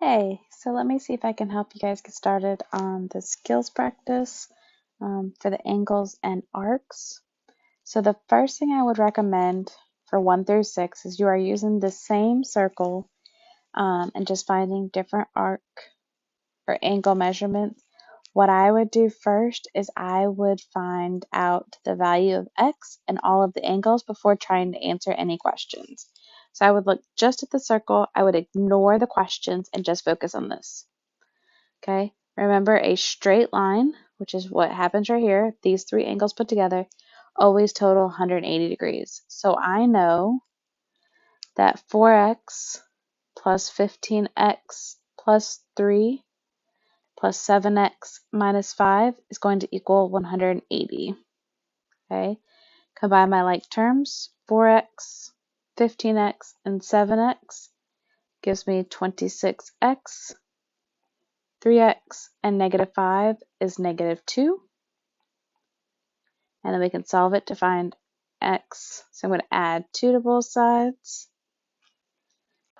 Hey, so let me see if I can help you guys get started on the skills practice for the angles and arcs. So the first thing I would recommend for 1 through 6 is you are using the same circle and just finding different arc or angle measurements. What I would do first is I would find out the value of x and all of the angles before trying to answer any questions. So I would look just at the circle, I would ignore the questions and just focus on this. Okay, remember a straight line, which is what happens right here, these three angles put together, always total 180 degrees. So I know that 4x plus 15x plus 3 plus 7x minus 5 is going to equal 180. Okay, combine my like terms, 4x, 15x, and 7x gives me 26x. 3x and negative 5 is negative 2. And then we can solve it to find x. So I'm going to add 2 to both sides.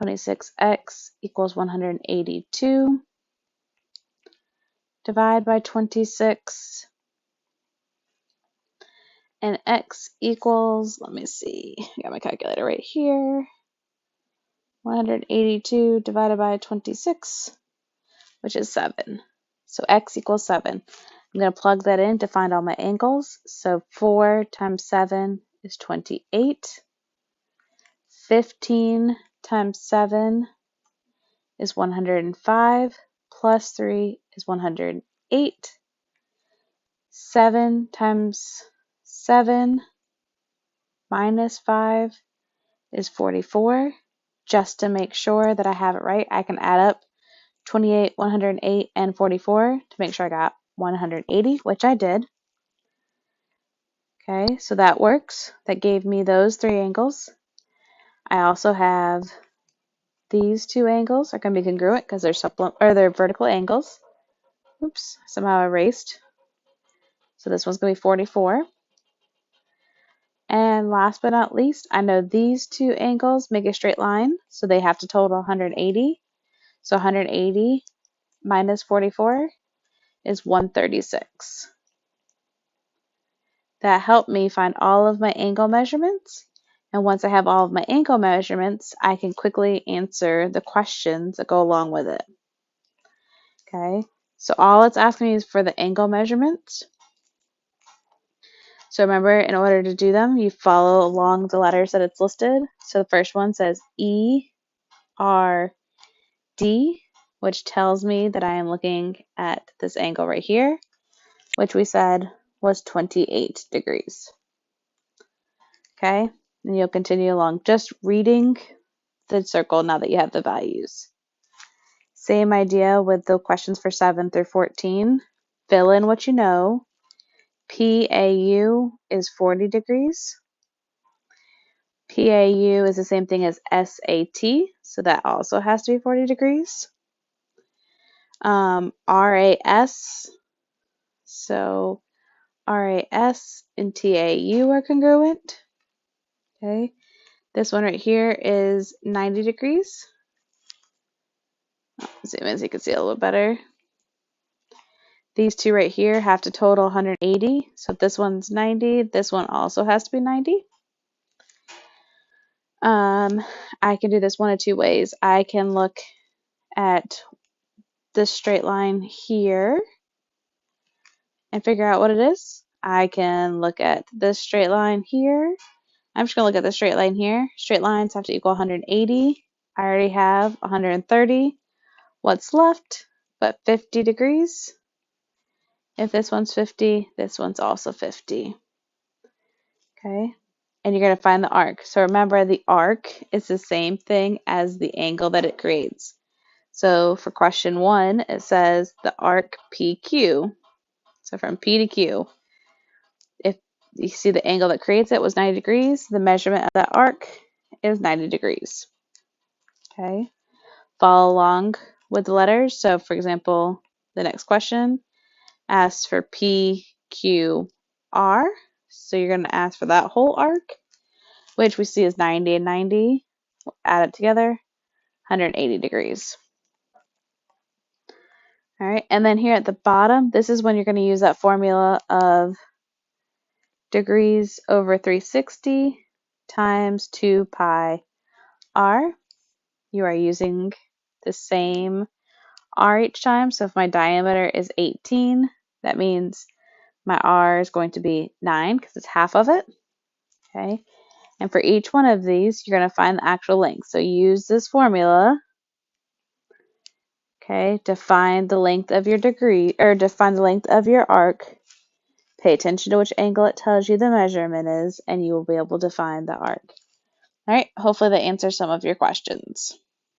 26x equals 182. Divide by 26. And x equals, let me see, I got my calculator right here. 182 divided by 26, which is 7. So x equals 7. I'm going to plug that in to find all my angles. So 4 times 7 is 28. 15 times 7 is 105. Plus 3 is 108. 7 times 7 minus 5 is 44. Just to make sure that I have it right, I can add up 28, 108, and 44 to make sure I got 180, which I did. Okay, so that works. That gave me those three angles. I also have these two angles are going to be congruent because they're vertical angles. Oops, somehow erased. So this one's going to be 44. And last but not least, I know these two angles make a straight line, so they have to total 180. So 180 minus 44 is 136. That helped me find all of my angle measurements. And once I have all of my angle measurements, I can quickly answer the questions that go along with it. Okay, so all it's asking me is for the angle measurements. So remember, in order to do them, you follow along the letters that it's listed. So the first one says E, R, D, which tells me that I am looking at this angle right here, which we said was 28 degrees. Okay, and you'll continue along just reading the circle now that you have the values. Same idea with the questions for 7 through 14. Fill in what you know. PAU is 40 degrees. PAU is the same thing as SAT, so that also has to be 40 degrees. RAS, so RAS and TAU are congruent. Okay, this one right here is 90 degrees. Zoom in so you can see it a little better. These two right here have to total 180. So if this one's 90, this one also has to be 90. I can do this one of two ways. I can look at this straight line here and figure out what it is. I can look at this straight line here. I'm just going to look at the straight line here. Straight lines have to equal 180. I already have 130. What's left but 50 degrees? If this one's 50, this one's also 50. Okay, and you're going to find the arc. So remember, the arc is the same thing as the angle that it creates. So for question 1, it says the arc PQ. So from P to Q, if you see the angle that creates it was 90 degrees, the measurement of that arc is 90 degrees. Okay, follow along with the letters. So for example, the next question asks for PQR. So you're going to ask for that whole arc, which we see is 90 and 90. We'll add it together, 180 degrees. All right, and then here at the bottom, this is when you're going to use that formula of degrees over 360 times 2 pi r. You are using the same r each time. So if my diameter is 18, that means my r is going to be 9 because it's half of it. Okay. And for each one of these, you're going to find the actual length. So use this formula, okay, to find the length of your degree, or to find the length of your arc. Pay attention to which angle it tells you the measurement is, and you will be able to find the arc. All right, hopefully that answers some of your questions.